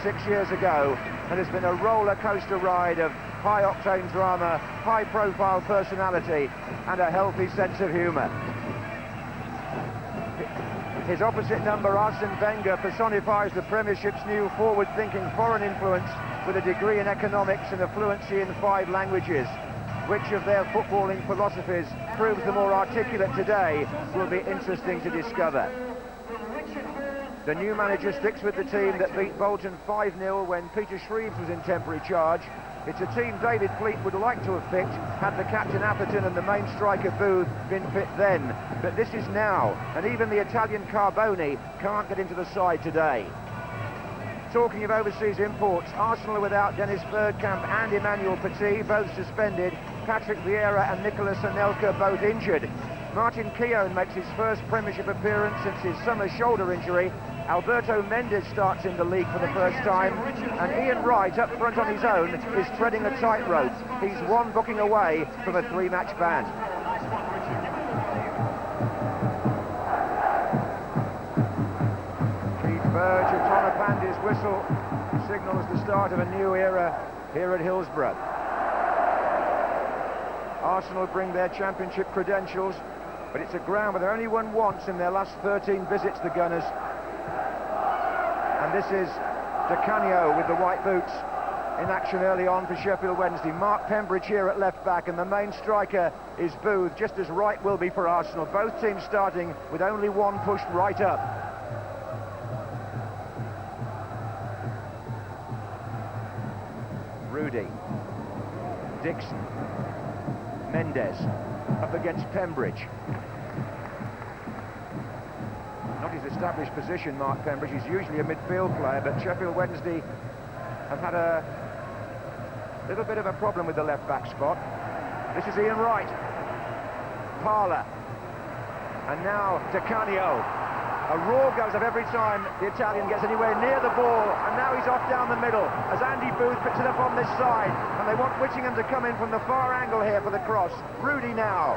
26 years ago, and has been a roller coaster ride of high-octane drama, high-profile personality, and a healthy sense of humour. His opposite number, Arsene Wenger, personifies the Premiership's new forward-thinking foreign influence with a degree in economics and a fluency in 5 languages. Which of their footballing philosophies proves the more articulate today will be interesting to discover. The new manager sticks with the team that beat Bolton 5-0 when Peter Shreves was in temporary charge. It's a team David Fleet would like to have picked had the captain Atherton and the main striker Booth been fit then. But this is now, and even the Italian Carboni can't get into the side today. Talking of overseas imports, Arsenal are without Dennis Bergkamp and Emmanuel Petit, both suspended. Patrick Vieira and Nicolas Anelka both injured. Martin Keown makes his first Premiership appearance since his summer shoulder injury. Alberto Mendes starts in the league for the first time, and Ian Wright, up front on his own, is treading a tightrope. He's 1 booking away from a 3-match ban. Keith Burge of Tonapandi's whistle signals the start of a new era here at Hillsborough. Arsenal bring their championship credentials, but it's a ground where they only won once in their last 13 visits, the Gunners. And this is Di Canio with the white boots in action early on for Sheffield Wednesday. Mark Pembridge here at left back, and the main striker is Booth, just as Wright will be for Arsenal. Both teams starting with only 1 pushed right up. Rudy, Dixon, Mendes up against Pembridge. Not his established position, Mark Pembridge. He's usually a midfield player, but Sheffield Wednesday have had a little bit of a problem with the left-back spot. This is Ian Wright. Parler. And now Di Canio. A roar goes up every time the Italian gets anywhere near the ball, and now he's off down the middle as Andy Booth picks it up on this side, and they want Whittingham to come in from the far angle here for the cross. Rudy now.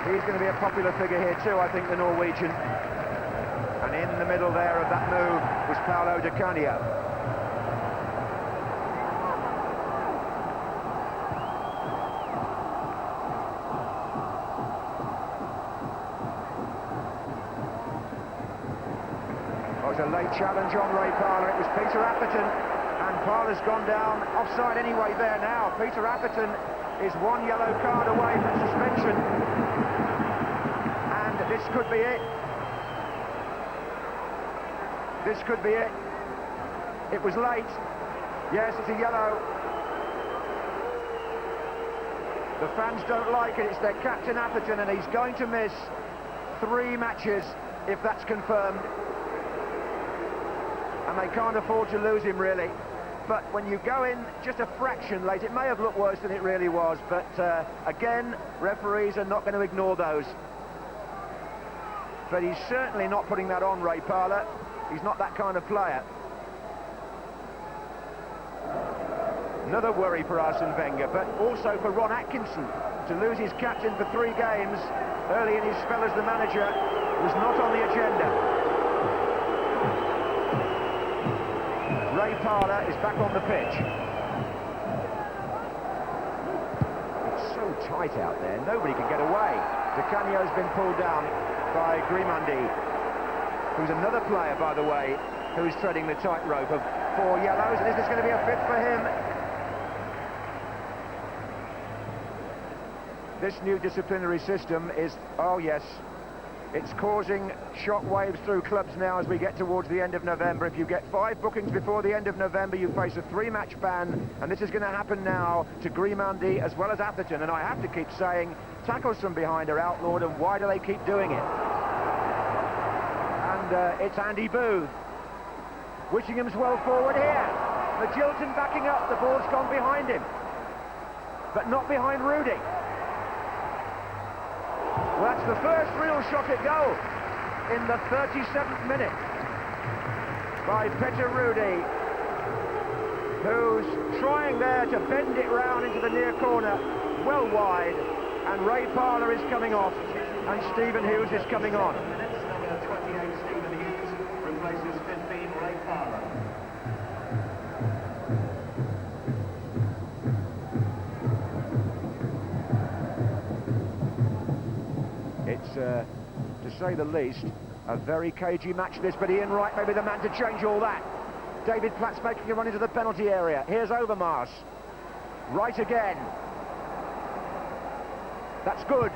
He's going to be a popular figure here too, I think, the Norwegian. And in the middle there of that move was Paolo Di Canio. It was a late challenge on Ray Parler. It was Peter Atherton, and Parler's gone down offside anyway there now. Peter Atherton is 1 yellow card away from suspension, and this could be it. This could be it. It was late. Yes, it's a yellow. The fans don't like it. It's their captain Atherton, and he's going to miss 3 matches if that's confirmed. And they can't afford to lose him, really. But when you go in just a fraction late, it may have looked worse than it really was. But again, referees are not going to ignore those. But he's certainly not putting that on Ray Parler. He's not that kind of player. Another worry for Arsene Wenger, but also for Ron Atkinson. To lose his captain for 3 games early in his spell as the manager was not on the agenda. Ray Parler is back on the pitch. It's so tight out there, nobody can get away. Di Canio's been pulled down by Grimaldi, who's another player, by the way, who's treading the tightrope of 4 yellows, and is this going to be a 5th for him? This new disciplinary system is, oh yes, it's causing shockwaves through clubs now as we get towards the end of November. If you get 5 bookings before the end of November, you face a 3-match ban, and this is going to happen now to Grimaldi as well as Atherton. And I have to keep saying, tackles from behind are outlawed, and why do they keep doing it? And it's Andy Booth. Whittingham's well forward here. McGilton backing up, the ball's gone behind him, but not behind Rudy. Well, that's the first real shot at goal in the 37th minute by Peter Rudy, who's trying there to bend it round into the near corner, well wide, and Ray Parler is coming off, and Stephen Hughes is coming on. 28, Stephen Hughes replaces 15, Ray Parlour. It's, to say the least, a very cagey match this, but Ian Wright may be the man to change all that. David Platt's making a run into the penalty area. Here's Overmars. Right again. That's good.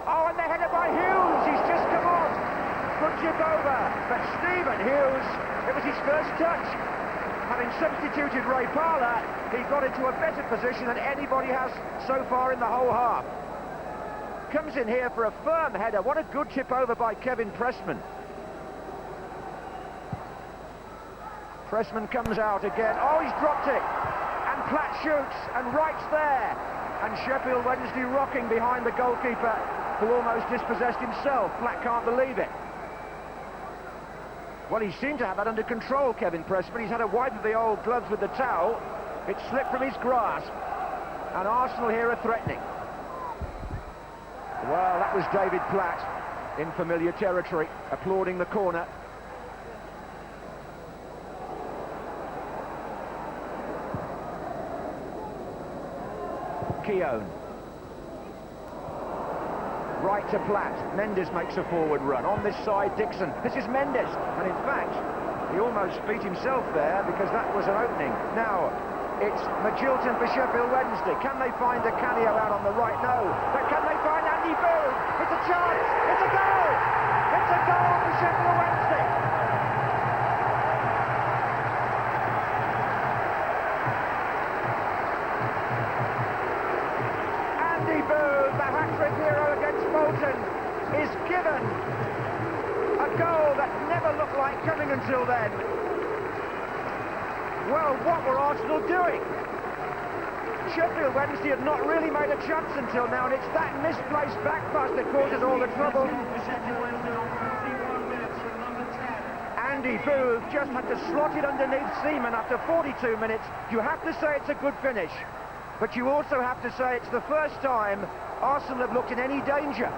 Oh, and the header by Hughes. He's just come on. Good chip over. But Stephen Hughes, it was his first touch. Having substituted Ray Parlour, he got into a better position than anybody has so far in the whole half. Comes in here for a firm header. What a good tip over by Kevin Pressman. Pressman comes out again. Oh, he's dropped it. And Platt shoots, and Wright's there. And Sheffield Wednesday rocking behind the goalkeeper, who almost dispossessed himself. Platt can't believe it. Well, he seemed to have that under control, Kevin Pressman. He's had a wipe of the old gloves with the towel. It slipped from his grasp. And Arsenal here are threatening. Well, that was David Platt in familiar territory, applauding the corner. Keown. Right to Platt. Mendes makes a forward run. On this side, Dixon. This is Mendes. And in fact, he almost beat himself there because that was an opening. Now, it's Magilton for Sheffield Wednesday. Can they find a Canio out on the right? No. But can they find Andy Booth? It's a chance. It's a goal. It's a goal for Sheffield Wednesday. Andy Booth, the hat-trick hero against Bolton, is given a goal that never looked like coming until then. Well, what were Arsenal doing? Sheffield Wednesday had not really made a chance until now, and it's that misplaced back pass that causes all the trouble. Andy Booth just had to slot it underneath Seaman after 42 minutes. You have to say it's a good finish, but you also have to say it's the first time Arsenal have looked in any danger.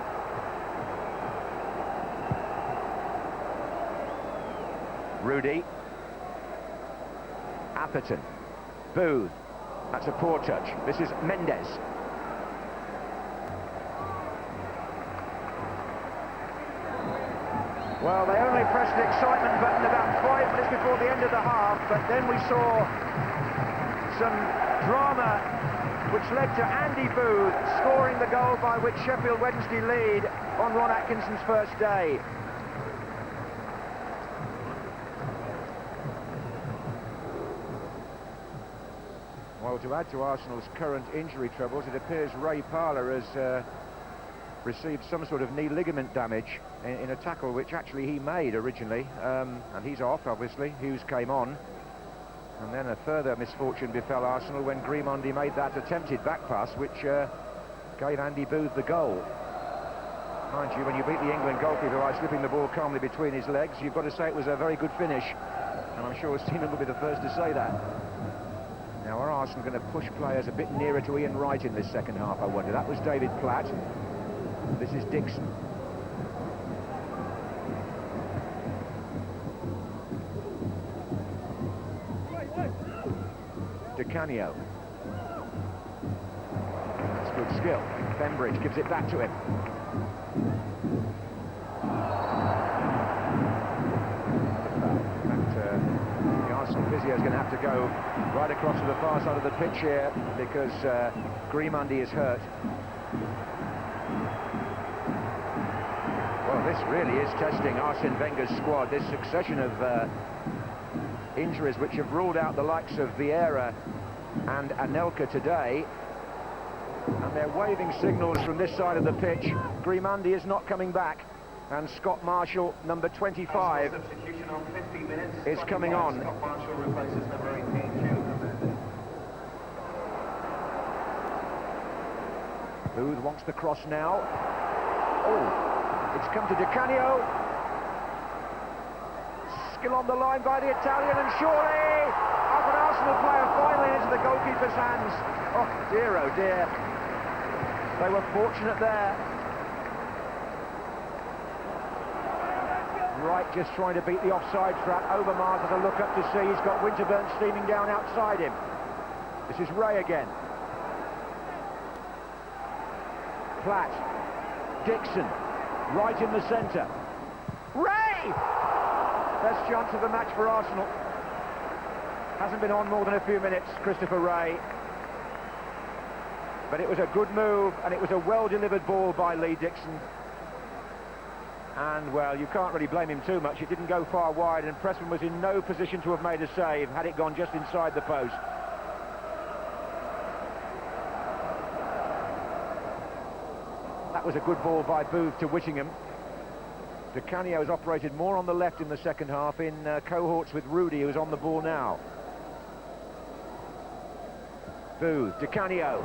Rudy. Atherton. Booth. That's a poor touch. This is Mendes. Well, they only pressed the excitement button about 5 minutes before the end of the half, but then we saw some drama which led to Andy Booth scoring the goal by which Sheffield Wednesday lead on Ron Atkinson's first day. Well, to add to Arsenal's current injury troubles, it appears Ray Parlour has received some sort of knee ligament damage in a tackle which actually he made originally, and he's off, obviously. Hughes came on, and then a further misfortune befell Arsenal when Grimaldi made that attempted back pass which gave Andy Booth the goal. Mind you, when you beat the England goalkeeper by slipping the ball calmly between his legs, you've got to say it was a very good finish, and I'm sure Seaman will be the first to say that. Now, are Arsenal going to push players a bit nearer to Ian Wright in this second half, I wonder? That was David Platt. This is Dixon. De Canio. That's good skill. Bembridge gives it back to him. The Arsenal physio is going to have to go right across to the far side of the pitch here because Grimaldi is hurt. Well, this really is testing Arsene Wenger's squad, this succession of injuries which have ruled out the likes of Vieira and Anelka today, and they're waving signals from this side of the pitch. Grimaldi is not coming back, and Scott Marshall, number 25, is coming on. Scott Marshall replaces number 18, Booth wants the cross now. Oh, it's come to De Canio. Skill on the line by the Italian, and surely off an Arsenal player finally into the goalkeeper's hands. Oh dear. They were fortunate there. Wright just trying to beat the offside trap. Overmars has a look up to see. He's got Winterburn steaming down outside him. This is Ray again. Platt. Dixon. Right in the centre. Ray! Best chance of the match for Arsenal. Hasn't been on more than a few minutes, Christopher Ray. But it was a good move, and it was a well-delivered ball by Lee Dixon. And, well, you can't really blame him too much. It didn't go far wide, and Pressman was in no position to have made a save had it gone just inside the post. That was a good ball by Booth to Whittingham. Di Canio has operated more on the left in the second half in cohorts with Rudy, who's on the ball now. Booth, Di Canio.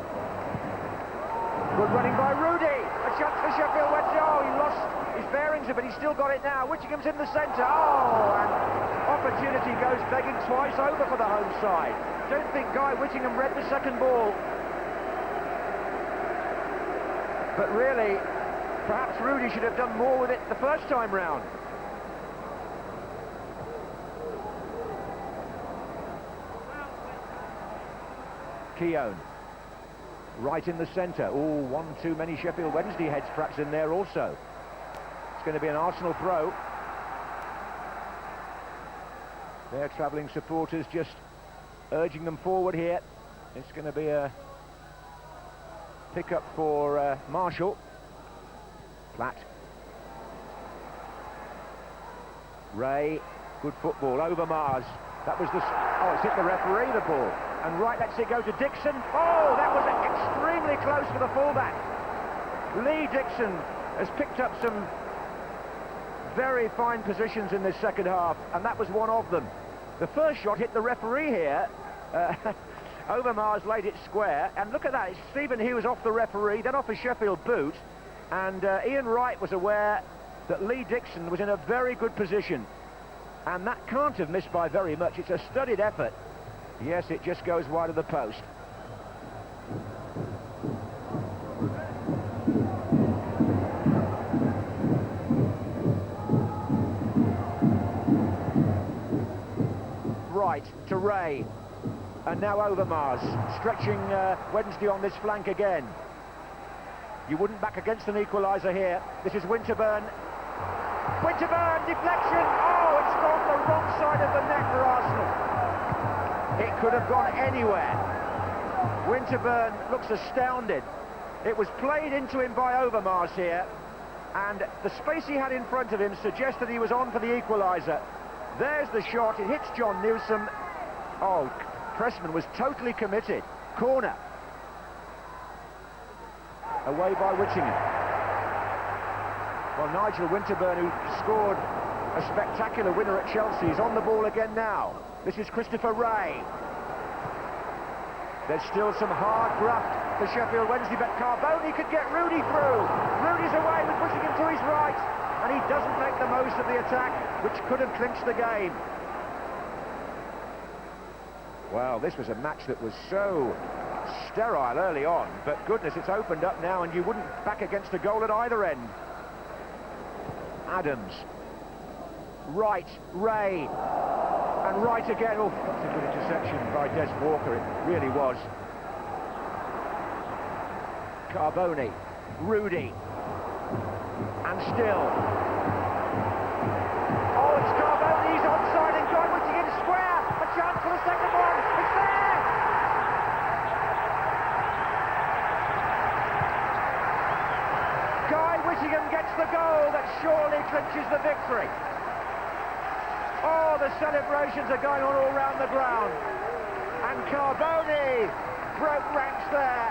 Good running by Rudy. A chance for Sheffield Wednesday. Oh, he lost his bearings, but he's still got it now. Whittingham's in the centre. Oh, and opportunity goes begging twice over for the home side. Don't think Guy Whittingham read the second ball. But really, perhaps Rudy should have done more with it the first time round. Keown. Right in the centre. Oh, one too many Sheffield Wednesday heads perhaps in there also. It's going to be an Arsenal throw. Their travelling supporters just urging them forward here. It's going to be a pick-up for Marshall. Platt. Ray. Good football. Overmars. That was the... Oh, it's hit the referee, the ball. And Wright lets it go to Dixon. Oh, that was extremely close for the fullback. Lee Dixon has picked up some very fine positions in this second half, and that was one of them. The first shot hit the referee here. Overmars laid it square, and look at that. It's Stephen Hughes off the referee, then off a Sheffield boot, and Ian Wright was aware that Lee Dixon was in a very good position, and that can't have missed by very much. It's a studied effort. Yes, it just goes wide of the post. Right to Ray, and now Overmars stretching Wednesday on this flank again. You wouldn't back against an equaliser here. This is Winterburn. Winterburn, deflection. Oh, it's gone the wrong side of the net for Arsenal. It could have gone anywhere. Winterburn looks astounded. It was played into him by Overmars here, and the space he had in front of him suggested he was on for the equaliser. There's the shot. It hits John Newsom. Oh, Pressman was totally committed. Corner. Away by Whittingham. Well, Nigel Winterburn, who scored a spectacular winner at Chelsea, is on the ball again now. This is Christopher Ray. There's still some hard graft for Sheffield Wednesday, but Carboni could get Rudy through. Rudy's away with Whittingham to his right, and he doesn't make the most of the attack, which could have clinched the game. Well, this was a match that was so sterile early on, but goodness, it's opened up now, and you wouldn't back against a goal at either end. Adams. Right, Ray. And right again. Oh, that's a good interception by Des Walker, it really was. Carboni. Rudy. And still. Oh, it's Carboni, he's onside, and Guy Whittingham square. A chance for the second one. It's there! Guy Whittingham gets the goal that surely clinches the victory. Oh, the celebrations are going on all round the ground. And Carboni broke ranks there,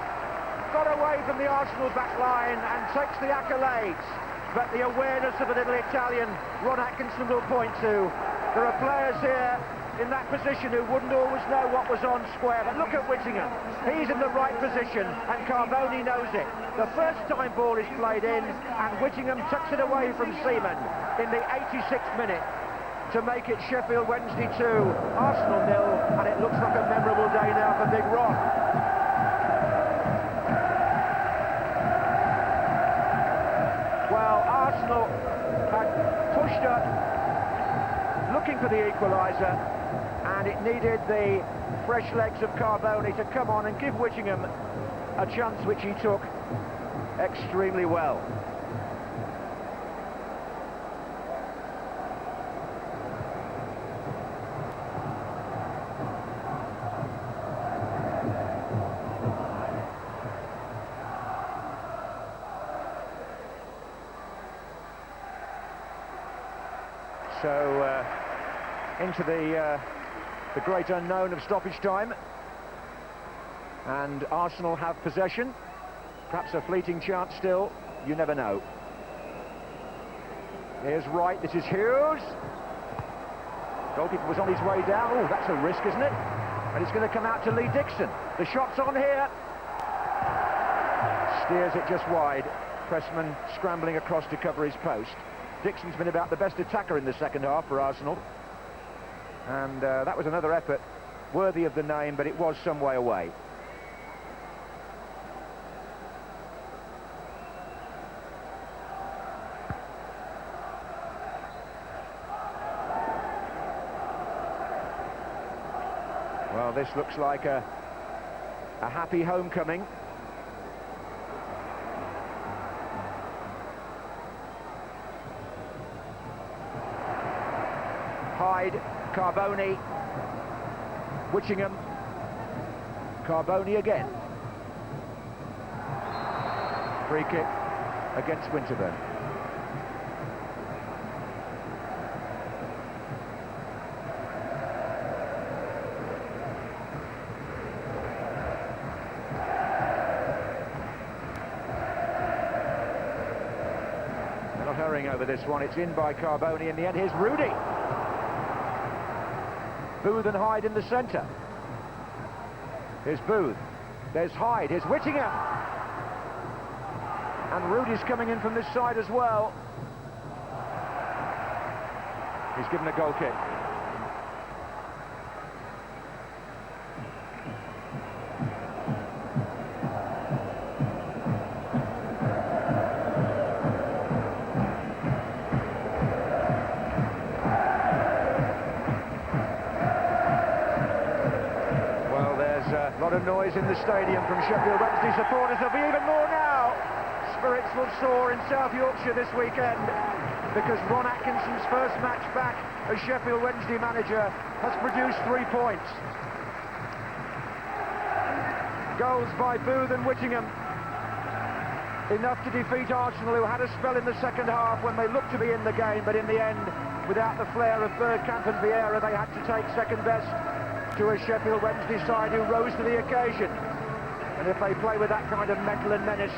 got away from the Arsenal back line and takes the accolades. But the awareness of the little Italian, Ron Atkinson will point to. There are players here in that position who wouldn't always know what was on square. But look at Whittingham. He's in the right position, and Carboni knows it. The first time ball is played in, and Whittingham tucks it away from Seaman in the 86th minute to make it Sheffield Wednesday 2, Arsenal 0, and it looks like a memorable day now for Big Ron. Well, Arsenal had pushed up, looking for the equaliser, and it needed the fresh legs of Carboni to come on and give Whittingham a chance which he took extremely well. So into the great unknown of stoppage time, and Arsenal have possession. Perhaps a fleeting chance still, you never know. Here's Wright, this is Hughes. Goalkeeper was on his way down. Oh, that's a risk, isn't it? And it's going to come out to Lee Dixon. The shot's on here. Steers it just wide. Pressman scrambling across to cover his post. Dixon's been about the best attacker in the second half for Arsenal. And that was another effort worthy of the name, but it was some way away. Well, this looks like a happy homecoming. Hyde, Carboni, Whittingham, Carboni again. Free kick against Winterburn. They're not hurrying over this one. It's in by Carboni in the end. Here's Rudy. Booth and Hyde in the centre. Here's Booth. There's Hyde. Here's Whittingham. And Rudy's coming in from this side as well. He's given a goal kick. A lot of noise in the stadium from Sheffield Wednesday supporters. There'll be even more now. Spirits will soar in South Yorkshire this weekend because Ron Atkinson's first match back as Sheffield Wednesday manager has produced 3 points. Goals by Booth and Whittingham. Enough to defeat Arsenal, who had a spell in the second half when they looked to be in the game, but in the end, without the flair of Bergkamp and Vieira, they had to take second best to a Sheffield Wednesday side who rose to the occasion. And if they play with that kind of mettle and menace,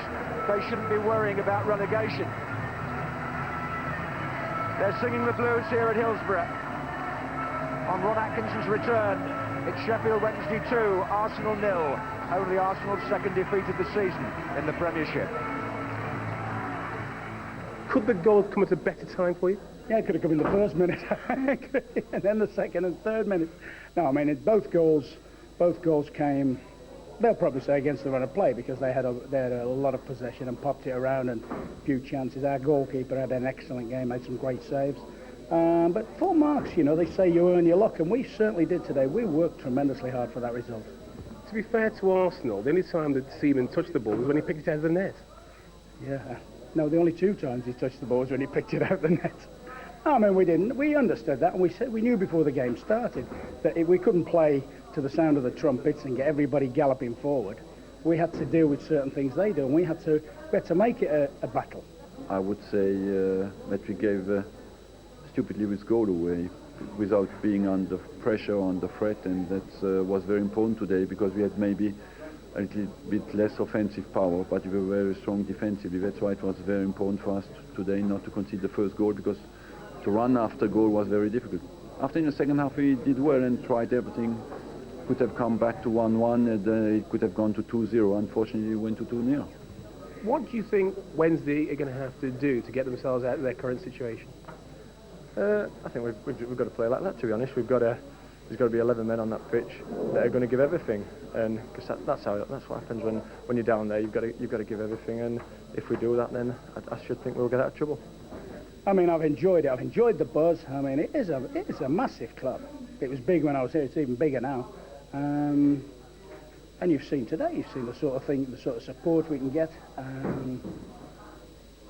they shouldn't be worrying about relegation. They're singing the blues here at Hillsborough. On Ron Atkinson's return, it's Sheffield Wednesday 2, Arsenal 0. Only Arsenal's second defeat of the season in the Premiership. Could the goal come at a better time for you? Yeah, it could have come in the first minute, and then the second and third minute. No, I mean, both goals came, they'll probably say, against the run of play, because they had a lot of possession and popped it around and a few chances. Our goalkeeper had an excellent game, made some great saves. But full marks, you know, they say you earn your luck, and we certainly did today. We worked tremendously hard for that result. To be fair to Arsenal, the only time that Seaman touched the ball was when he picked it out of the net. Yeah. No, the only 2 times he touched the ball was when he picked it out of the net. I mean, we understood that, and we knew before the game started that if we couldn't play to the sound of the trumpets and get everybody galloping forward, we had to deal with certain things they do, and we had to make it a battle. I would say that we gave stupidly with goal away without being under pressure, under threat, and that was very important today, because we had maybe a little bit less offensive power, but we were very strong defensively. That's why it was very important for us today not to concede the first goal, because to run after goal was very difficult. After in the second half we did well and tried everything. Could have come back to 1-1 and it could have gone to 2-0. Unfortunately, it went to 2-0. What do you think Wednesday are going to have to do to get themselves out of their current situation? I think we've got to play like that, to be honest. There's got to be 11 men on that pitch that are going to give everything, and because that's what happens when you're down there. You've got to give everything, and if we do that, then I should think we'll get out of trouble. I mean, I've enjoyed it. I've enjoyed the buzz. I mean, it is a massive club. It was big when I was here. It's even bigger now. And you've seen today. You've seen the sort of thing, the sort of support we can get.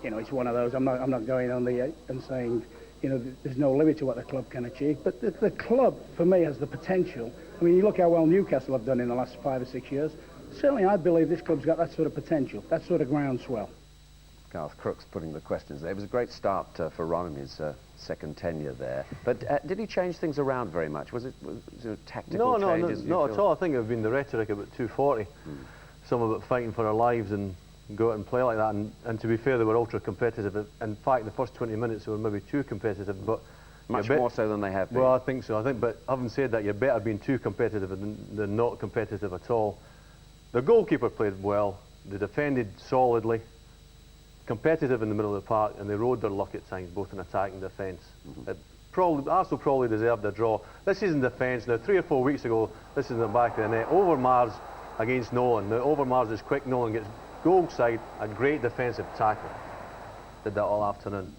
You know, it's one of those. I'm not going on and saying, you know, there's no limit to what the club can achieve. But the club, for me, has the potential. I mean, you look how well Newcastle have done in the last 5 or 6 years. Certainly, I believe this club's got that sort of potential, that sort of groundswell. Garth Crooks putting the questions there. It was a great start for Ron in his second tenure there. But did he change things around very much? Was it tactical changes? No, not at all. I think it would have been the rhetoric about 240. Some of it fighting for our lives and go out and play like that. And to be fair, they were ultra competitive. In fact, the first 20 minutes they were maybe too competitive. But much more so than they have been. Well, I think so. But having said that, you're better being too competitive than not competitive at all. The goalkeeper played well. They defended solidly. Competitive in the middle of the park, and they rode their luck at times, both in attack and defence. Arsenal probably deserved a draw. This isn't defence. Now, 3 or 4 weeks ago, this is in the back of the net. Overmars against Nolan. Now, Overmars is quick. Nolan gets goal side, a great defensive tackle. Did that all afternoon.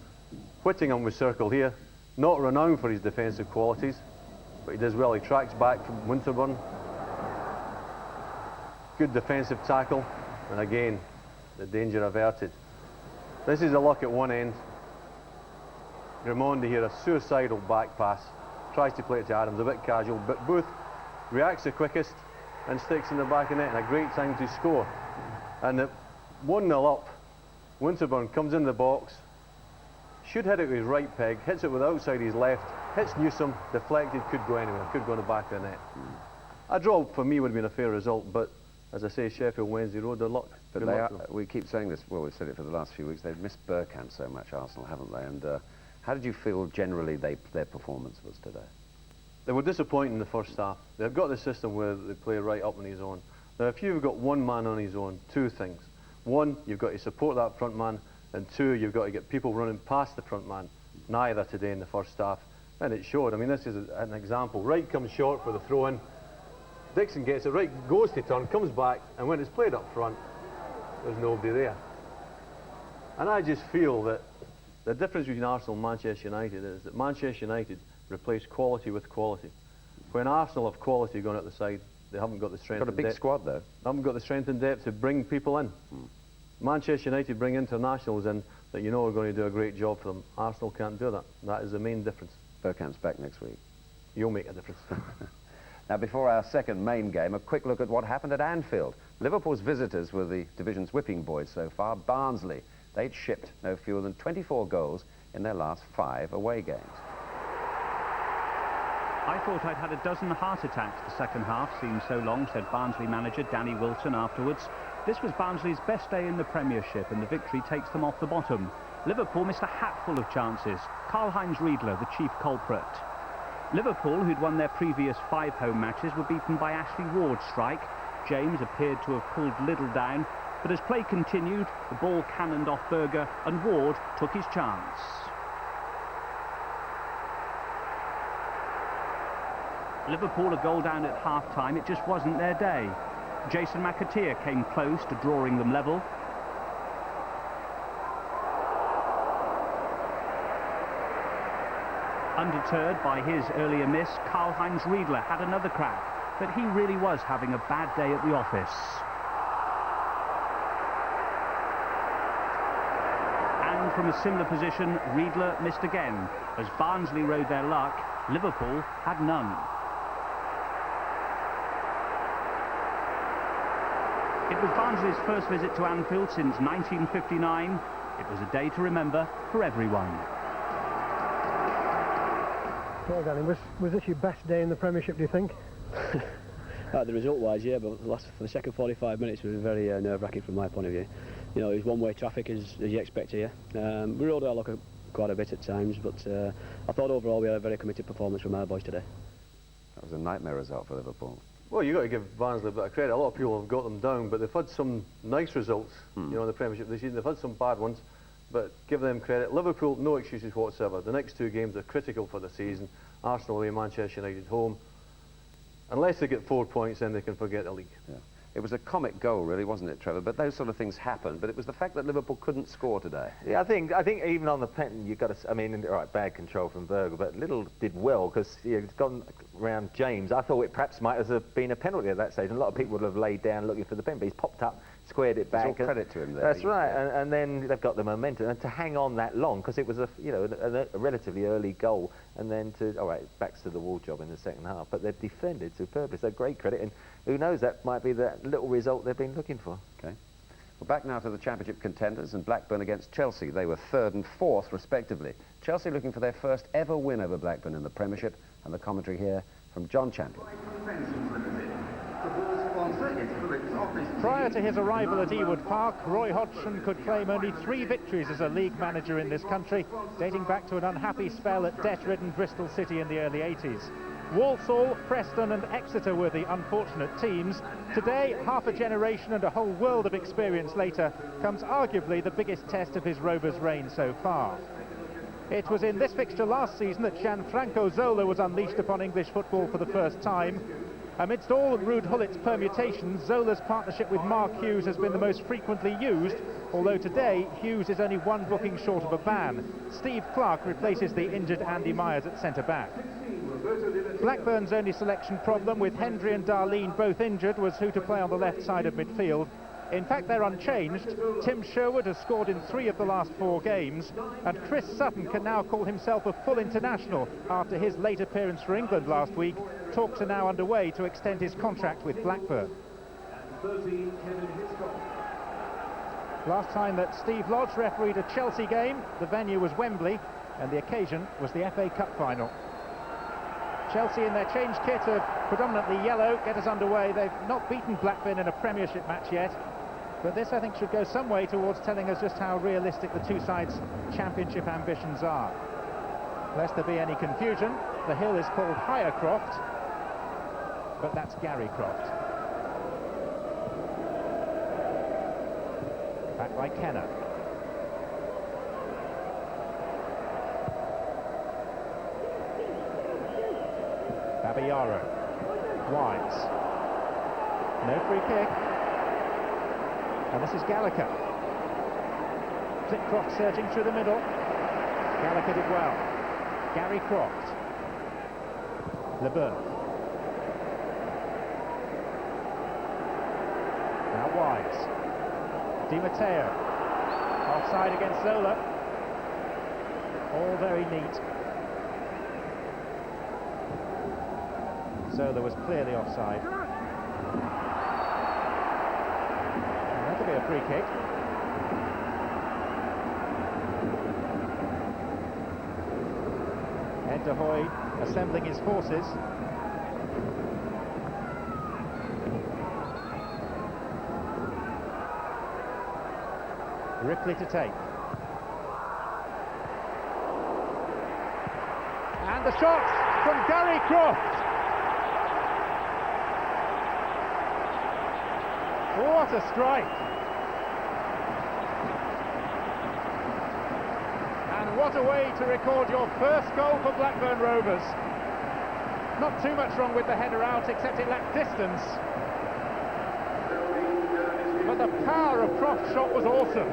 Whittingham was circled here. Not renowned for his defensive qualities, but he does well. He tracks back from Winterburn. Good defensive tackle, and again, the danger averted. This is a look at one end. Grimonde here, a suicidal back pass. Tries to play it to Adams, a bit casual, but Booth reacts the quickest and sticks in the back of the net, and a great time to score. And at 1-0 up, Winterburn comes in the box, should hit it with his right peg, hits it with outside his left, hits Newsom, deflected, could go anywhere, could go in the back of the net. A draw for me would have been a fair result, but as I say, Sheffield Wednesday rode their luck. But we keep saying this, well, we've said it for the last few weeks, they've missed Bergkamp so much, Arsenal, haven't they? And how did you feel generally their performance was today? They were disappointing in the first half. They've got the system where they play right up on his own. Now, if you've got one man on his own, two things. One, you've got to support that front man, and two, you've got to get people running past the front man. Neither today in the first half, and it showed. I mean, this is an example. Wright comes short for the throw-in. Dixon gets it, Wright goes to turn, comes back, and when it's played up front, there's nobody there. And I just feel that the difference between Arsenal and Manchester United is that Manchester United replace quality with quality. When Arsenal have quality going out the side, they haven't got the strength. Got a big squad though. They haven't got the strength and depth to bring people in. Manchester United bring internationals in that you know are going to do a great job for them. Arsenal can't do that. That is the main difference. Bergkamp's back next week. You'll make a difference. Now, before our second main game, a quick look at what happened at Anfield. Liverpool's visitors were the division's whipping boys so far. Barnsley, they'd shipped no fewer than 24 goals in their last 5 away games. I thought I'd had a dozen heart attacks the second half, seemed so long, said Barnsley manager Danny Wilson afterwards. This was Barnsley's best day in the Premiership, and the victory takes them off the bottom. Liverpool missed a hatful of chances. Karl-Heinz Riedler, the chief culprit. Liverpool, who'd won their previous 5 home matches, were beaten by Ashley Ward's strike. James appeared to have pulled Liddell down, but as play continued, the ball cannoned off Berger, and Ward took his chance. Liverpool a goal down at half-time. It just wasn't their day. Jason McAteer came close to drawing them level. Undeterred by his earlier miss, Karl-Heinz Riedler had another crack, but he really was having a bad day at the office. And from a similar position, Riedler missed again. As Barnsley rode their luck, Liverpool had none. It was Barnsley's first visit to Anfield since 1959. It was a day to remember for everyone. Well, Danny, was this your best day in the Premiership, do you think? The result-wise, yeah, but for the second 45 minutes was very nerve-wracking from my point of view. You know, it was one-way traffic as you expect here. We rode our luck quite a bit at times, but I thought overall we had a very committed performance from our boys today. That was a nightmare result for Liverpool. Well, you've got to give Barnsley a bit of credit. A lot of people have got them down, but they've had some nice results, you know, in the Premiership this season. They've had some bad ones, but give them credit. Liverpool, no excuses whatsoever. The next 2 games are critical for the season. Arsenal away, Manchester United home. Unless they get 4 points, then they can forget the league. Yeah. It was a comic goal, really, wasn't it, Trevor? But those sort of things happen. But it was the fact that Liverpool couldn't score today. Yeah, I think even on the pen, you've got to. I mean, all right, bad control from Berger, but Little did well because he's gone round James. I thought it perhaps might have been a penalty at that stage, and a lot of people would have laid down looking for the pen, but he's popped up, squared it back. It's all credit to him there. That's right, and then they've got the momentum, and to hang on that long because it was a relatively early goal, and then backs to the wall job in the second half. But they've defended superbly, so great credit, and who knows, that might be that little result they've been looking for. Okay. Well, back now to the championship contenders, and Blackburn against Chelsea. They were 3rd and 4th, respectively. Chelsea looking for their first ever win over Blackburn in the Premiership, and the commentary here from John Champion. Prior to his arrival at Ewood Park, Roy Hodgson could claim only 3 victories as a league manager in this country, dating back to an unhappy spell at debt-ridden Bristol City in the early 80s. Walsall, Preston and Exeter were the unfortunate teams. Today, half a generation and a whole world of experience later, comes arguably the biggest test of his Rovers' reign so far. It was in this fixture last season that Gianfranco Zola was unleashed upon English football for the first time. Amidst all Ruud Gullit's permutations, Zola's partnership with Mark Hughes has been the most frequently used, although today Hughes is only 1 booking short of a ban. Steve Clarke replaces the injured Andy Myers at centre-back. Blackburn's only selection problem, with Hendry and Darlene both injured, was who to play on the left side of midfield. In fact, they're unchanged. Tim Sherwood has scored in 3 of the last 4 games, and Chris Sutton can now call himself a full international after his late appearance for England last week. Talks are now underway to extend his contract with Blackburn. Last time that Steve Lodge refereed a Chelsea game, the venue was Wembley, and the occasion was the FA Cup final. Chelsea in their change kit of predominantly yellow get us underway. They've not beaten Blackburn in a Premiership match yet, but this I think should go some way towards telling us just how realistic the two sides' championship ambitions are. Lest there be any confusion, the hill is called Higher Croft, but that's Gary Croft. Back by Kenner. Babayaro. Wise. No free kick. And this is Gallagher. Flitcroft surging through the middle. Gallagher did well. Gary Croft. LeBeuf. Now Wise. Di Matteo. Offside against Zola. All very neat. Zola was clearly offside. And that'll be a free kick. Ed de Hoy assembling his forces. Ripley to take. And the shot from Gary Croft. What a strike! And what a way to record your first goal for Blackburn Rovers. Not too much wrong with the header out, except it lacked distance. But the power of Croft's shot was awesome.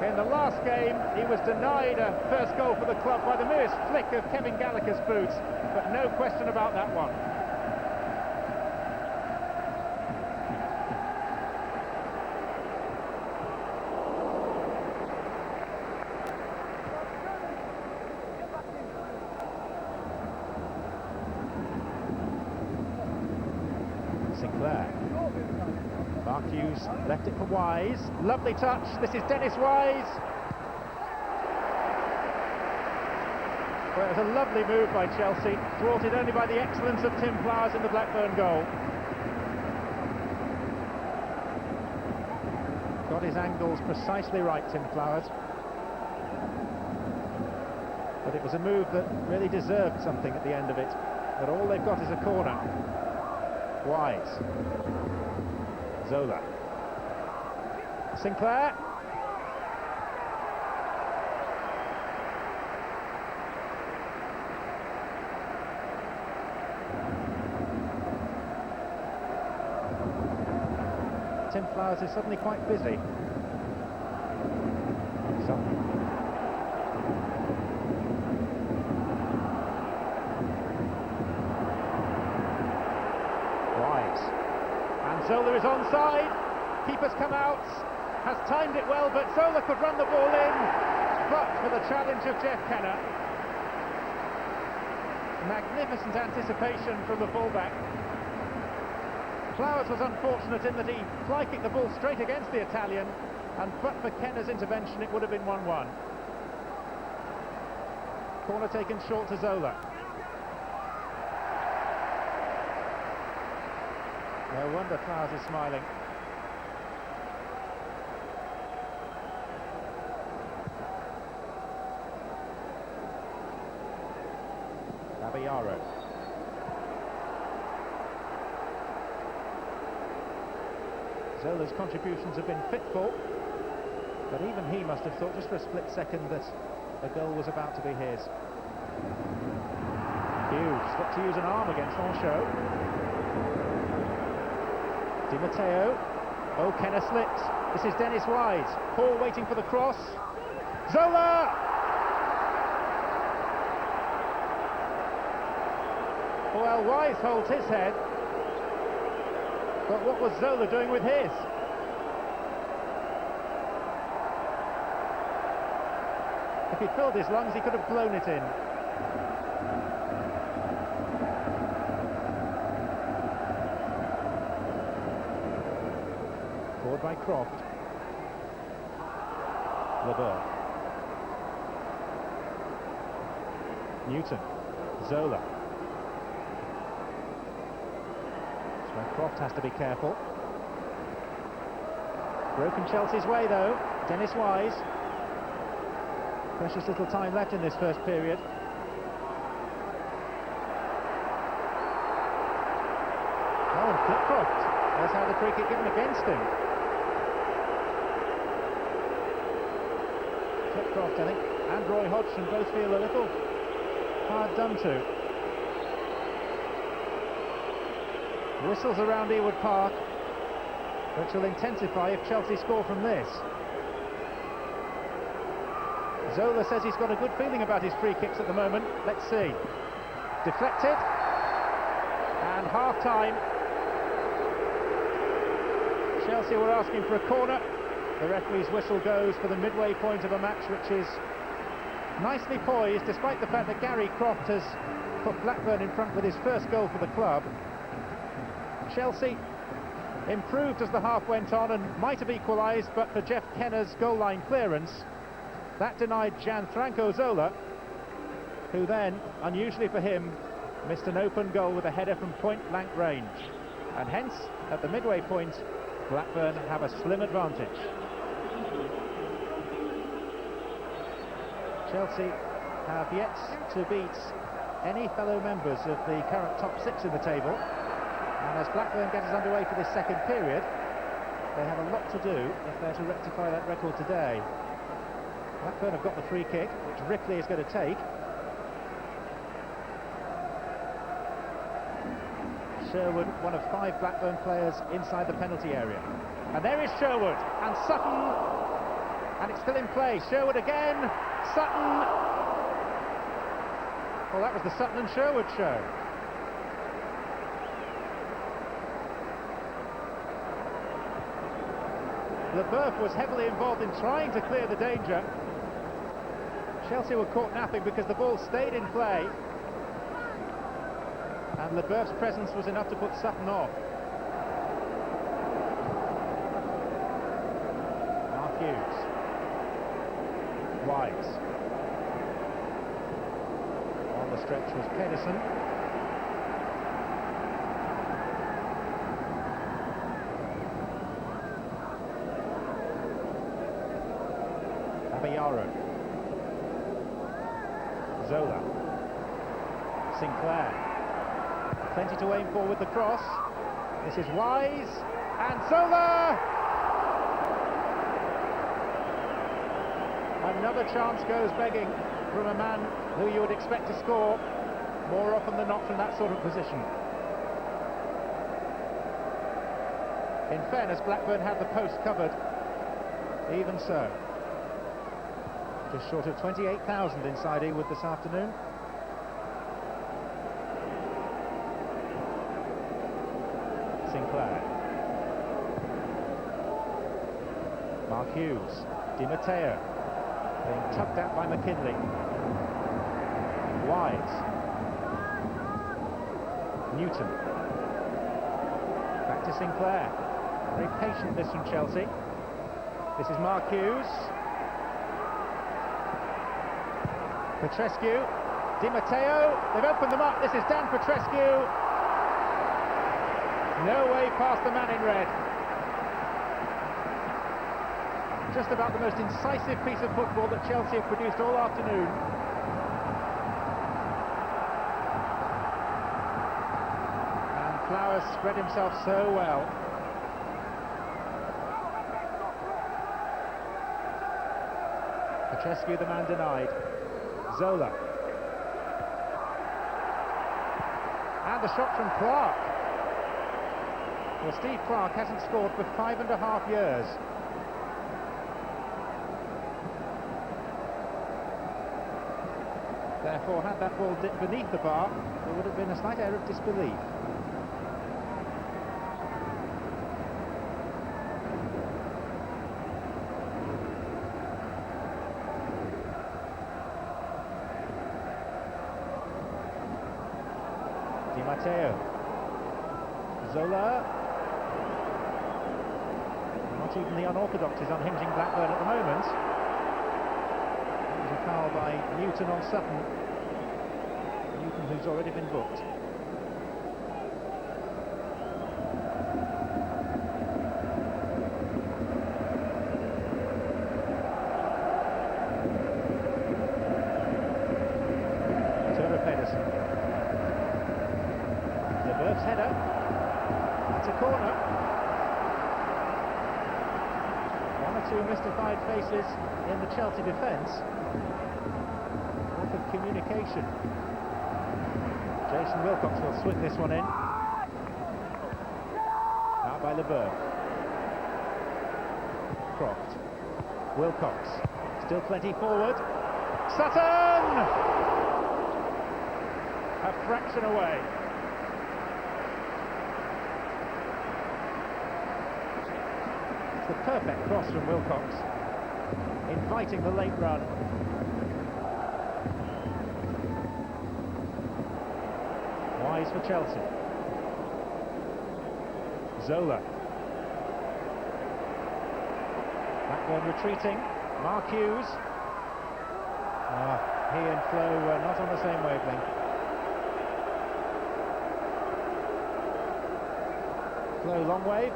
In the last game, he was denied a first goal for the club by the merest flick of Kevin Gallagher's boots, but no question about that one. Sinclair. Mark Hughes left it for Wise. Lovely touch. This is Dennis Wise. Well, it was a lovely move by Chelsea, thwarted only by the excellence of Tim Flowers in the Blackburn goal. Got his angles precisely right, Tim Flowers. But it was a move that really deserved something at the end of it. But all they've got is a corner. Wise. Zola. Sinclair. Tim Flowers is suddenly quite busy. Sutton. Wise. And Zola is onside. Keeper's come out. Has timed it well, but Zola could run the ball in. But for the challenge of Jeff Kenner. Magnificent anticipation from the fullback. Flowers was unfortunate in that he fly-kicked the ball straight against the Italian, and but for Kenner's intervention it would have been 1-1. Corner taken short to Zola. No wonder Flowers is smiling. Caballero. Zola's contributions have been fitful, but even he must have thought just for a split second that a goal was about to be his. Hughes got to use an arm against Anchot. Di Matteo. Oh, Kenner slipped. This is Dennis Wise. Paul waiting for the cross. Zola! Well, Wise holds his head. But what was Zola doing with his? If he filled his lungs, he could have blown it in. Forward by Croft. LeBeuf. Newton. Zola. Where Croft has to be careful. Broken Chelsea's way though. Dennis Wise. Precious little time left in this first period. Oh, and Flipcroft. There's how the free kick given against him. Flipcroft, I think, and Roy Hodgson both feel a little hard done to. Whistles around Ewood Park, which will intensify if Chelsea score from this. Zola says he's got a good feeling about his free kicks at the moment. Let's see. Deflected. And half-time. Chelsea were asking for a corner. The referee's whistle goes for the midway point of a match which is nicely poised, despite the fact that Gary Croft has put Blackburn in front with his first goal for the club. Chelsea improved as the half went on and might have equalised, but for Jeff Kenner's goal line clearance. That denied Gianfranco Zola, who then, unusually for him, missed an open goal with a header from point-blank range. And hence, at the midway point, Blackburn have a slim advantage. Chelsea have yet to beat any fellow members of the current top six in the table. And as Blackburn gets underway for this second period, they have a lot to do if they're to rectify that record today. Blackburn have got the free kick, which Ripley is going to take. Sherwood, one of 5 Blackburn players inside the penalty area. And there is Sherwood, and Sutton, and it's still in play. Sherwood again, Sutton. Well, that was the Sutton and Sherwood show. LeBeuf was heavily involved in trying to clear the danger. Chelsea were caught napping because the ball stayed in play. And LeBeuf's presence was enough to put Sutton off. Mark Hughes. Wise. On the stretch was Pedersen. Caballero. Zola. Sinclair. Plenty to aim for with the cross. This is Wise, and Zola! Another chance goes begging from a man who you would expect to score more often than not from that sort of position. In fairness, Blackburn had the post covered. Even so. Just short of 28,000 inside Ewood this afternoon. Sinclair. Mark Hughes. Di Matteo. Being tugged at by McKinley. Wise. Newton. Back to Sinclair. Very patient this from Chelsea. This is Mark Hughes. Petrescu. Di Matteo. They've opened them up. This is Dan Petrescu. No way past the man in red. Just about the most incisive piece of football that Chelsea have produced all afternoon. And Flowers spread himself so well. Petrescu, the man denied. Zola. And the shot from Clark. Well, Steve Clark hasn't scored for 5.5 years. Therefore, had that ball dipped beneath the bar, there would have been a slight air of disbelief. Di Matteo. Zola. Not even the unorthodox is unhinging Blackburn at the moment. A foul by Newton on Sutton. Newton, who's already been booked. Turner Pedersen. Lebert's header. It's a corner. One or two mystified faces in the Chelsea defence. Lack of communication. Jason Wilcox will swing this one in. Out by Lebert. Croft. Wilcox. Still plenty forward. Sutton! A fraction away. It's the perfect cross from Wilcox, inviting the late run. Wise for Chelsea. Zola. Blackburn retreating. Mark Hughes. He and Flo were not on the same wavelength. Flo long wave.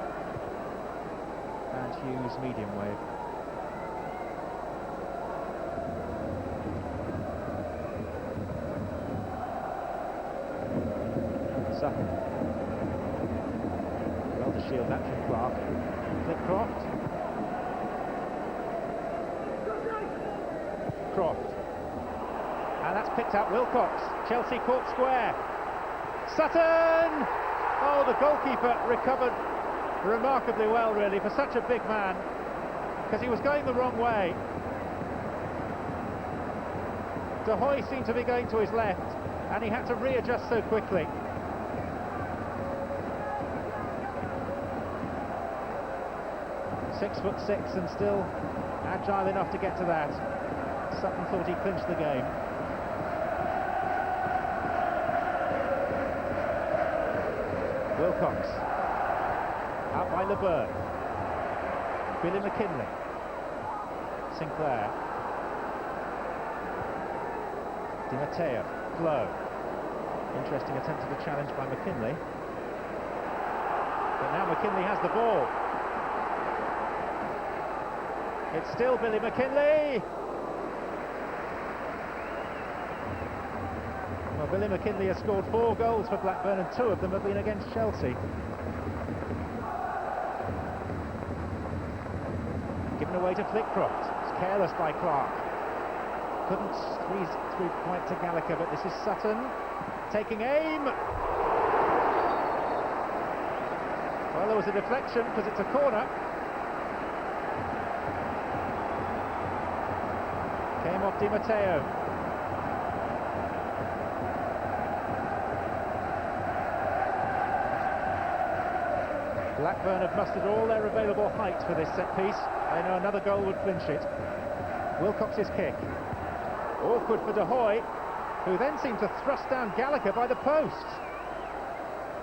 And Hughes medium wave. Sutton. Well to shield that from Clark. Flitcroft. Croft. And that's picked up Wilcox. Chelsea caught square. Sutton! Oh, the goalkeeper recovered remarkably well, really, for such a big man, because he was going the wrong way. De Hoy seemed to be going to his left, and he had to readjust so quickly. .6'6" and still agile enough to get to that. Sutton thought he clinched the game. Wilcox. Out by Lebert. Billy McKinley. Sinclair. Di Matteo. Flo. Interesting attempt at a challenge by McKinley. But now McKinley has the ball. It's still Billy McKinley. Well, Billy McKinley has scored 4 goals for Blackburn, and 2 of them have been against Chelsea. Given away to Flitcroft. It's careless by Clark. Couldn't squeeze through quite to Gallagher, but this is Sutton taking aim. Well, Well, there was a deflection because it's a corner. Came off Di Matteo. Blackburn have mustered all their available height for this set piece. I know another goal would flinch it. Wilcox's kick. Awkward for De Hoy, who then seemed to thrust down Gallagher by the post.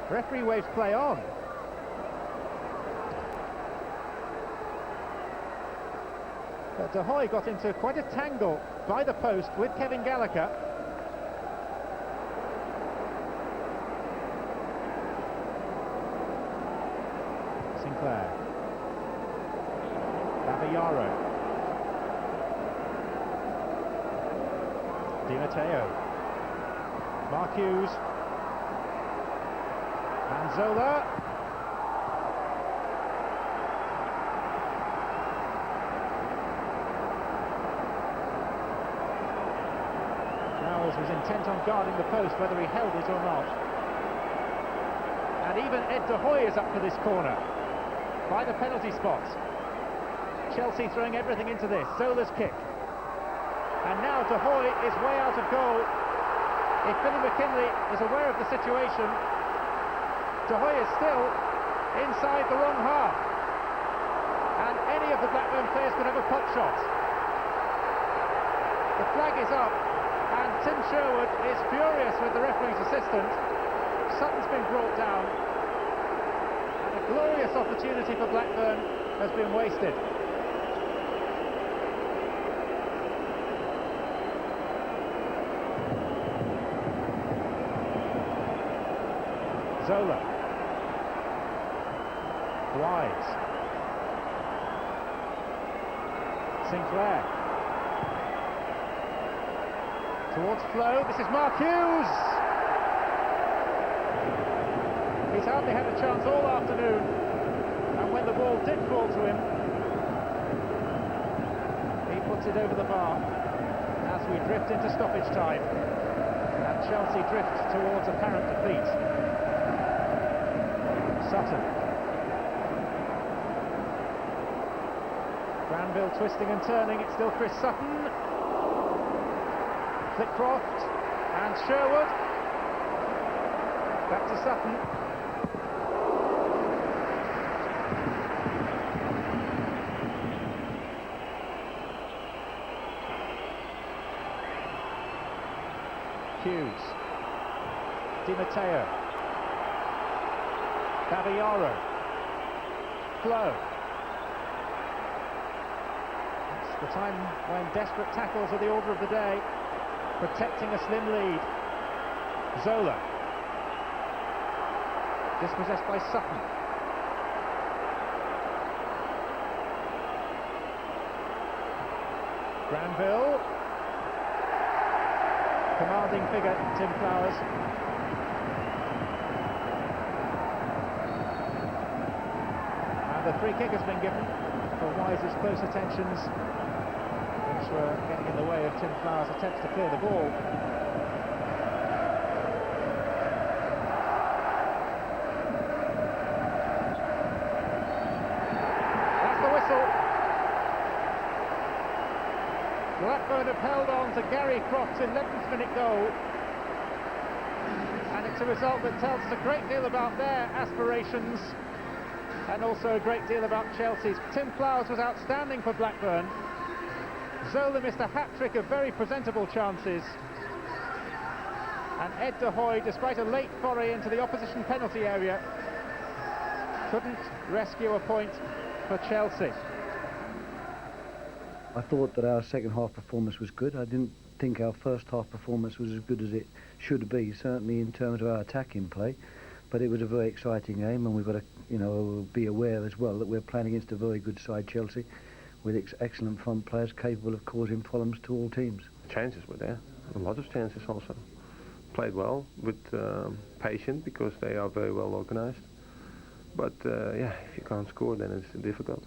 Referee waves play on. But De Hoy got into quite a tangle by the post with Kevin Gallagher. Sinclair. Babayaro. Di Matteo. Mark Hughes. Manzola. Flowers was intent on guarding the post, whether he held it or not. And even Ed De Hoy is up for this corner by the penalty spot. Chelsea throwing everything into this. Zola's kick. And now De Hoy is way out of goal. If Billy McKinley is aware of the situation, De Hoy is still inside the wrong half. And any of the Blackburn players could have a pot shot. The flag is up, and Tim Sherwood is furious with the referee's assistant. Sutton's been brought down. And a glorious opportunity for Blackburn has been wasted. Zola. Wise. Sinclair. Towards Flo. This is Mark Hughes. He's hardly had a chance all afternoon. And when the ball did fall to him, he puts it over the bar as we drift into stoppage time. And Chelsea drift towards apparent defeat. Sutton. Granville twisting and turning, it's still Chris Sutton. Flitcroft and Sherwood. Back to Sutton. Hughes. Di Matteo. Babayaro. Flo. It's the time when desperate tackles are the order of the day, protecting a slim lead. Zola. Dispossessed by Sutton. Granville. Commanding figure, Tim Flowers. The free kick has been given for Wise's close attentions, which were getting in the way of Tim Flowers' attempts to clear the ball. That's the whistle. Blackburn have held on to Gary Croft's 11th minute goal, and it's a result that tells us a great deal about their aspirations and also a great deal about Chelsea's. Tim Flowers was outstanding for Blackburn. Zola missed a hat-trick of very presentable chances. And Ed De Hoy, despite a late foray into the opposition penalty area, couldn't rescue a point for Chelsea. I thought that our second half performance was good. I didn't think our first half performance was as good as it should be, certainly in terms of our attacking play. But it was a very exciting game, and we've got to, be aware as well that we're playing against a very good side, Chelsea, with excellent front players capable of causing problems to all teams. Chances were there, a lot of chances also. Played well, with patience, because they are very well organised. But yeah, if you can't score, then it's difficult.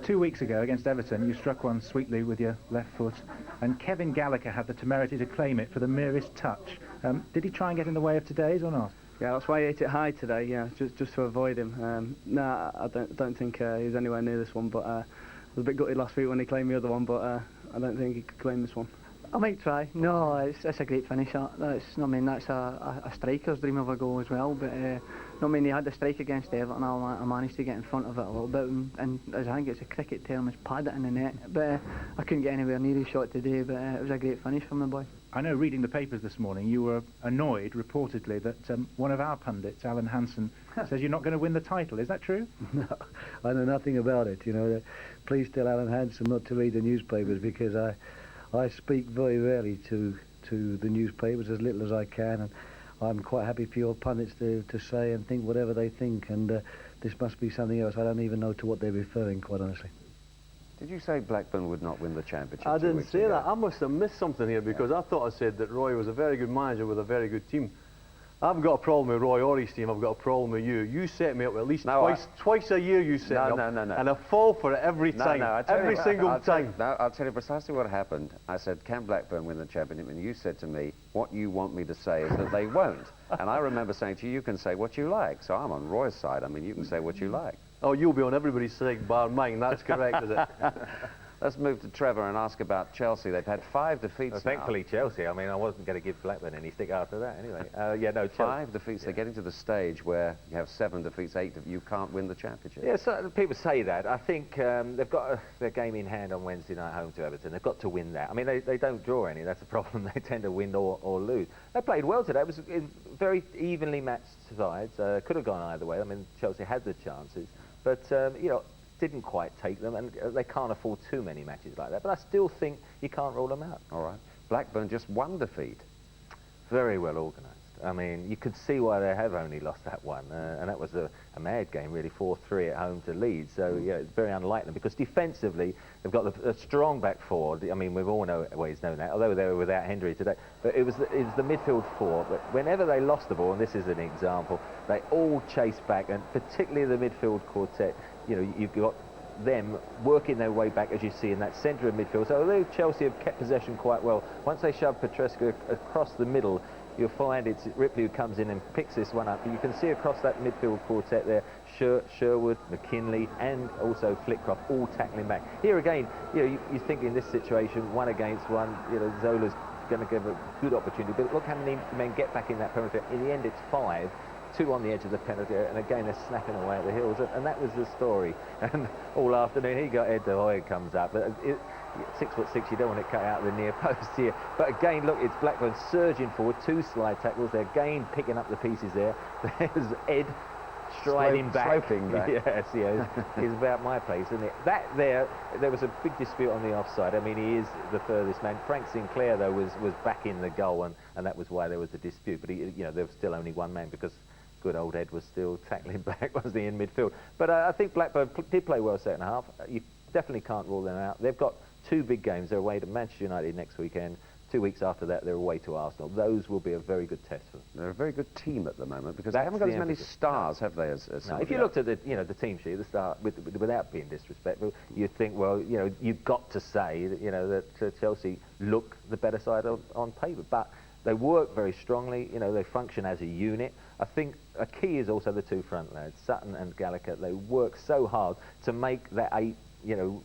2 weeks ago against Everton, you struck one sweetly with your left foot, and Kevin Gallagher had the temerity to claim it for the merest touch. Did he try and get in the way of today's or not? Yeah, that's why I ate it high today. Yeah, just to avoid him. Nah, I don't think he's anywhere near this one. But I was a bit gutted last week when he claimed the other one. But I don't think he could claim this one. I might try. No, it's a great finish. That's a striker's dream of a goal as well. But he had the strike against Everton. I managed to get in front of it a little bit, and as I think it's a cricket term, it's pad it in the net. But I couldn't get anywhere near his shot today. But it was a great finish from the boy. I know, reading the papers this morning, you were annoyed, reportedly, that one of our pundits, Alan Hansen, says you're not going to win the title. Is that true? No, I know nothing about it. Please tell Alan Hansen not to read the newspapers, because I speak very rarely to the newspapers, as little as I can, and I'm quite happy for your pundits to say and think whatever they think, and this must be something else. I don't even know to what they're referring, quite honestly. Did you say Blackburn would not win the championship? I didn't say that. I must have missed something here, because I thought I said that Roy was a very good manager with a very good team. I've got a problem with Roy or his team. I've got a problem with you. You set me up at least twice a year. You set me up, no. And I fall for it every time. Every single time. I'll tell you precisely what happened. I said, can Blackburn win the championship? And you said to me, what you want me to say is that they won't. And I remember saying to you, you can say what you like. So I'm on Roy's side. I mean, you can say what you like. Oh, you'll be on everybody's side bar mine. That's correct, is it? Let's move to Trevor and ask about Chelsea. They've had 5 defeats now. Thankfully, Chelsea. I mean, I wasn't going to give Blackburn any stick after that anyway. Yeah, no, Chelsea. 5 defeats. They're getting to the stage where you have 7 defeats, 8 you can't win the championship. Yeah, so people say that. I think they've got their game in hand on Wednesday night home to Everton. They've got to win that. I mean, they don't draw any. That's the problem. They tend to win or lose. They played well today. It was very evenly matched sides. Could have gone either way. I mean, Chelsea had the chances. But, didn't quite take them, and they can't afford too many matches like that. But I still think you can't rule them out. All right. Blackburn just 1 defeat. Very well organised. I mean, you could see why they have only lost that one, and that was a mad game, really, 4-3 at home to Leeds. So, yeah, it's very unlike them, because defensively, they've got a strong back four. I mean, we've all always known that, although they were without Hendry today. But it was the midfield four. But whenever they lost the ball, and this is an example, they all chased back, and particularly the midfield quartet. You've got them working their way back, as you see, in that centre of midfield. So although Chelsea have kept possession quite well, once they shove Petrescu across the middle, you'll find it's Ripley who comes in and picks this one up. But you can see across that midfield quartet there, Sherwood, McKinley, and also Flitcroft all tackling back. Here again, you think in this situation, 1 against 1, Zola's going to give a good opportunity. But look how many men get back in that penalty. In the end, it's 5. 2 on the edge of the penalty, and again they're snapping away at the heels, and that was the story. And all afternoon he got Ed De Hoy comes up, but 6'6", you don't want it cut out of the near post here. But again, look, it's Blackburn surging forward, 2 slide tackles. They're again picking up the pieces there. There's Ed striding back. Sloping back. Yes, he's about my place, isn't it? There was a big dispute on the offside. I mean, he is the furthest man. Frank Sinclair, though, was back in the goal, and that was why there was a dispute. But there was still only 1 man, because good old Ed was still tackling back, wasn't he, in midfield. But I think Blackburn did play well second half. You definitely can't rule them out. They've got 2 big games. They're away to Manchester United next weekend. 2 weeks after that, they're away to Arsenal. Those will be a very good test for them. They're a very good team at the moment, because they haven't got as many stars, have they? As no, if you looked at the team sheet, the start without being disrespectful, you'd think, well, you've got to say that that Chelsea look the better side on paper, but they work very strongly. They function as a unit. I think a key is also the 2 front lads, Sutton and Gallagher. They work so hard to make that 8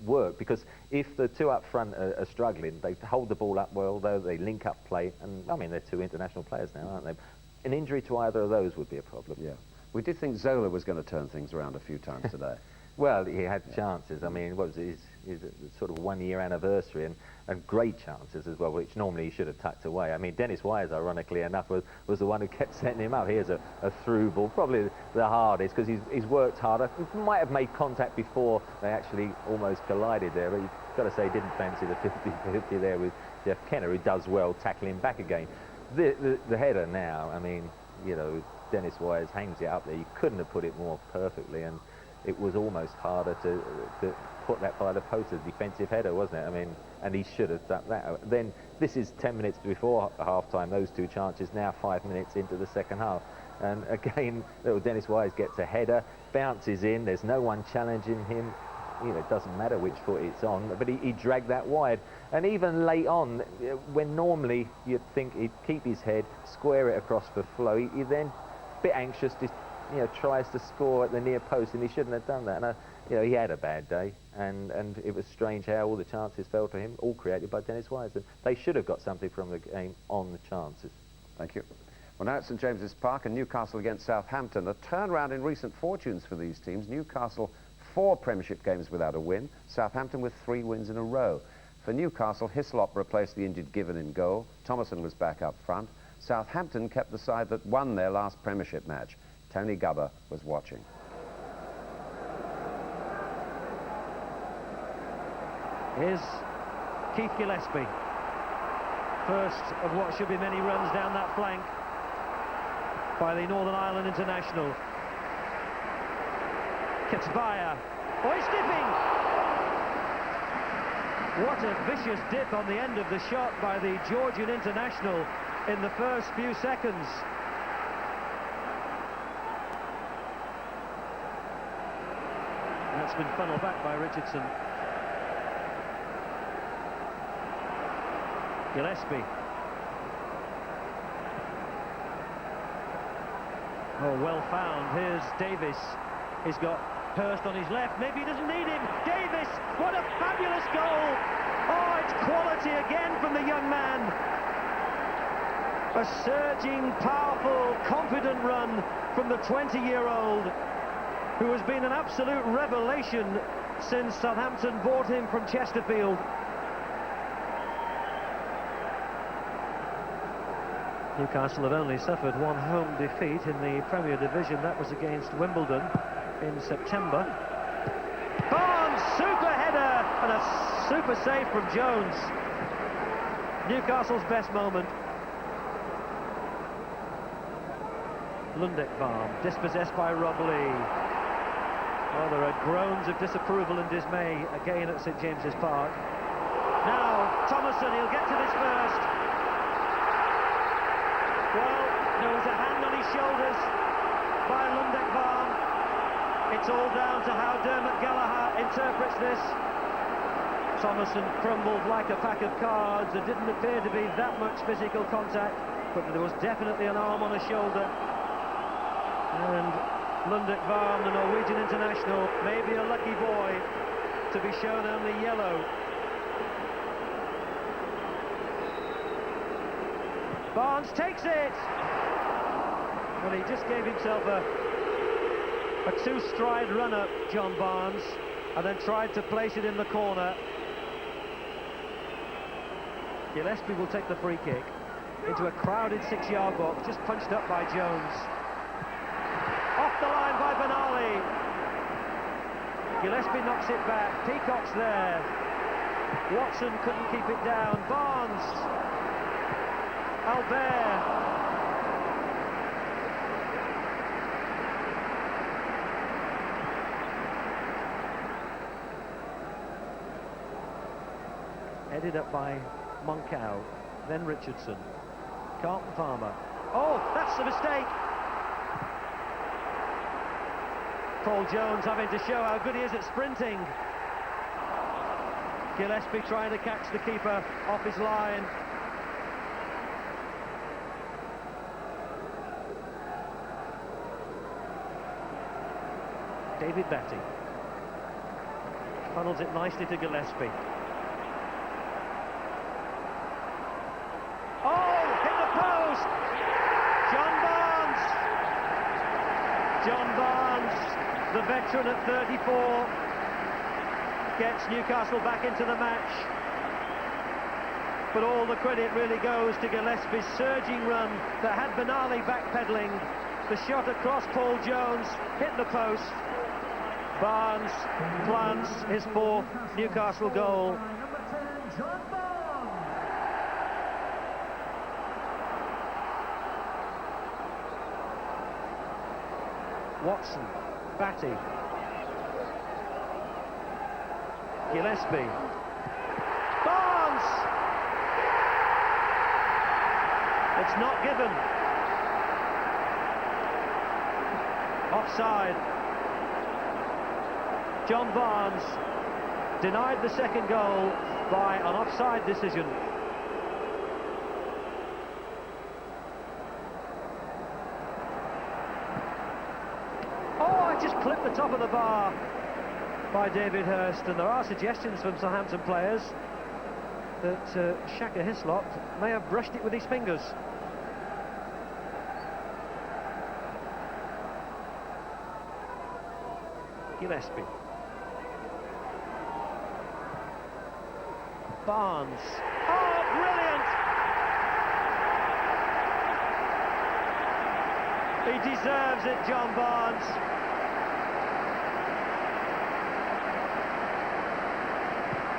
work, because if the 2 up front are struggling, they hold the ball up well, though they link up play, and I mean, they're 2 international players now, aren't they? An injury to either of those would be a problem. Yeah. We did think Zola was going to turn things around a few times today. Well, he had chances. I mean, what was his sort of 1-year anniversary, and great chances as well, which normally he should have tucked away. I mean, Dennis Wise, ironically enough, was the one who kept setting him up. Here's a through ball, probably the hardest, because he's worked harder. He might have made contact before they actually almost collided there, but you've got to say he didn't fancy the 50-50 there with Jeff Kenner, who does well tackling back again. The header now, I mean, Dennis Wise hangs it up there. You couldn't have put it more perfectly, and it was almost harder to put that by the post, a defensive header, wasn't it? I mean, and he should have done that. Then this is 10 minutes before half-time, those 2 chances, now 5 minutes into the second half. And again, little Dennis Wise gets a header, bounces in, there's no one challenging him. It doesn't matter which foot it's on, but he dragged that wide. And even late on, when normally you'd think he'd keep his head, square it across for Flo, he then bit anxious, just, you know, tries to score at the near post, and he shouldn't have done that. And you know, he had a bad day, and it was strange how all the chances fell to him, all created by Dennis Wise. And they should have got something from the game on the chances. Thank you. Well, now at St James's Park and Newcastle against Southampton. A turnaround in recent fortunes for these teams. Newcastle 4 Premiership games without a win. Southampton with 3 wins in a row. For Newcastle, Hislop replaced the injured Given in goal. Thomason was back up front. Southampton kept the side that won their last Premiership match. Tony Gubber was watching. Here's Keith Gillespie. First of what should be many runs down that flank by the Northern Ireland international. Kitsbaya. Oh, he's dipping! What a vicious dip on the end of the shot by the Georgian international in the first few seconds. That's been funneled back by Richardson. Gillespie. Oh, well found. Here's Davis. He's got Hurst on his left. Maybe he doesn't need him. Davis, what a fabulous goal. Oh, it's quality again from the young man. A surging, powerful, confident run from the 20-year-old who has been an absolute revelation since Southampton bought him from Chesterfield. Newcastle have only suffered 1 home defeat in the Premier Division. That was against Wimbledon in September. Barnes, super header, and a super save from Jones. Newcastle's best moment. Lundekvam, dispossessed by Rob Lee. Oh, there are groans of disapproval and dismay again at St James's Park. Now, Thomason, he'll get to this first. Well, there was a hand on his shoulders by Lundekvam. It's all down to how Dermot Gallagher interprets this. Thomason crumbled like a pack of cards. There didn't appear to be that much physical contact, but there was definitely an arm on a shoulder. And Lundekvam, the Norwegian international, may be a lucky boy to be shown only yellow. Barnes takes it! Well, he just gave himself a 2-stride run-up, John Barnes, and then tried to place it in the corner. Gillespie will take the free kick into a crowded 6-yard box, just punched up by Jones. Off the line by Benali. Gillespie knocks it back. Peacock's there. Watson couldn't keep it down. Barnes. Albert. Headed up by Moncau, then Richardson. Carlton Palmer. Oh, that's the mistake. Paul Jones having to show how good he is at sprinting. Gillespie trying to catch the keeper off his line. David Batty funnels it nicely to Gillespie. Oh, hit the post! John Barnes! John Barnes, the veteran at 34, gets Newcastle back into the match. But all the credit really goes to Gillespie's surging run that had Benali backpedaling. The shot across Paul Jones hit the post. Barnes plants his 4th Newcastle goal. Watson, Batty, Gillespie, Barnes! It's not given. Offside. John Barnes denied the second goal by an offside decision. of the bar by David Hurst, and there are suggestions from Southampton players that Shaka Hislop may have brushed it with his fingers. Gillespie. Barnes. Oh, brilliant! He deserves it, John Barnes.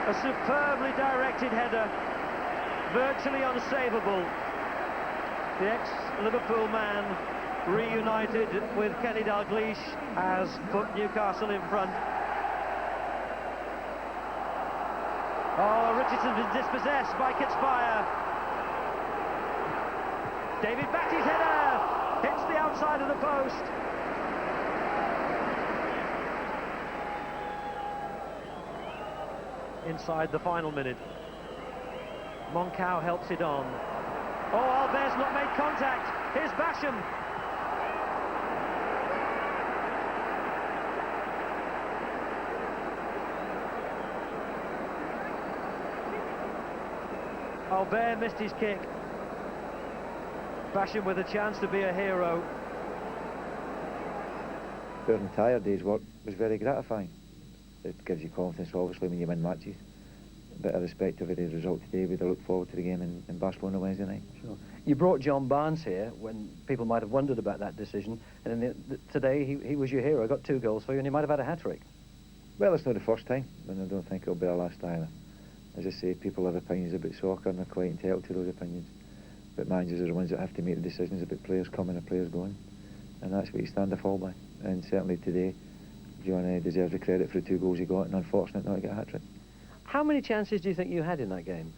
A superbly directed header, virtually unsavable. The ex-Liverpool man, reunited with Kenny Dalglish, has put Newcastle in front. Oh, Richardson's been dispossessed by Kitspire. David Batty's header hits the outside of the post. Inside the final minute. Moncau helps it on. Oh, Albert's not made contact. Here's Basham. Albert missed his kick. Basham with a chance to be a hero. Our entire day's work was very gratifying. It gives you confidence, obviously, when you win matches. But irrespective of the result today, we'd look forward to the game in Barcelona Wednesday night. Sure. You brought John Barnes here when people might have wondered about that decision, and today he was your hero. Got 2 goals for you, and he might have had a hat-trick. Well, it's not the first time, and I don't think it'll be our last either. As I say, people have opinions about soccer, and they're quite entitled to those opinions. But managers are the ones that have to make the decisions about players coming and players going. And that's what you stand or fall by. And certainly today, John deserves the credit for the 2 goals he got, and unfortunate not to get a hat-trick. How many chances do you think you had in that game?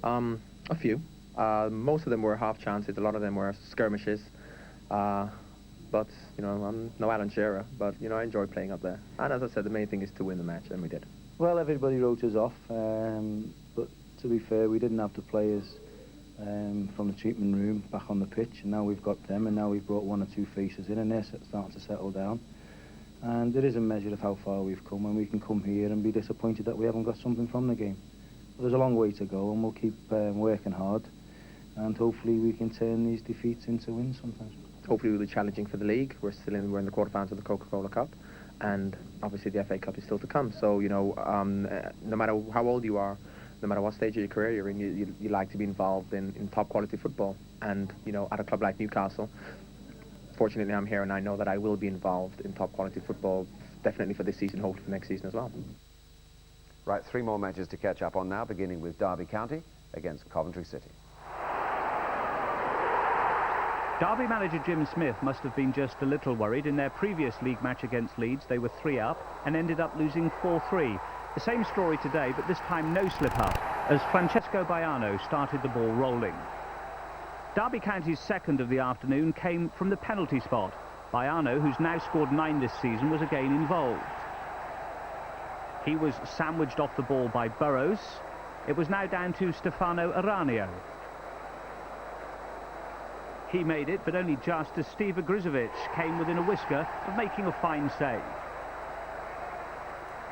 A few. Most of them were half chances. A lot of them were skirmishes. But, you know, I'm no Alan Shearer, but, you know, I enjoy playing up there. And as I said, the main thing is to win the match, and we did. Well, everybody wrote us off, but to be fair, we didn't have the players from the treatment room back on the pitch, and now we've got them, and now we've brought 1 or 2 faces in, and they're starting to settle down. And it is a measure of how far we've come, and we can come here and be disappointed that we haven't got something from the game. But there's a long way to go, and we'll keep working hard, and hopefully we can turn these defeats into wins sometimes. Hopefully we'll be challenging for the league. We're in the quarterfinals of the Coca-Cola Cup, and obviously the FA Cup is still to come. So, you know, no matter how old you are, no matter what stage of your career you're in, you like to be involved in top quality football. And, you know, at a club like Newcastle, fortunately I'm here and I know that I will be involved in top quality football, definitely for this season, hopefully for next season as well. Right, 3 more matches to catch up on now, beginning with Derby County against Coventry City. Derby manager Jim Smith must have been just a little worried. In their previous league match against Leeds, they were 3 up and ended up losing 4-3. The same story today, but this time no slip-up, as Francesco Baiano started the ball rolling. Derby County's second of the afternoon came from the penalty spot. Baiano, who's now scored 9 this season, was again involved. He was sandwiched off the ball by Burrows. It was now down to Stefano Aranio. He made it, but only just as Steve Agrizovic came within a whisker of making a fine save.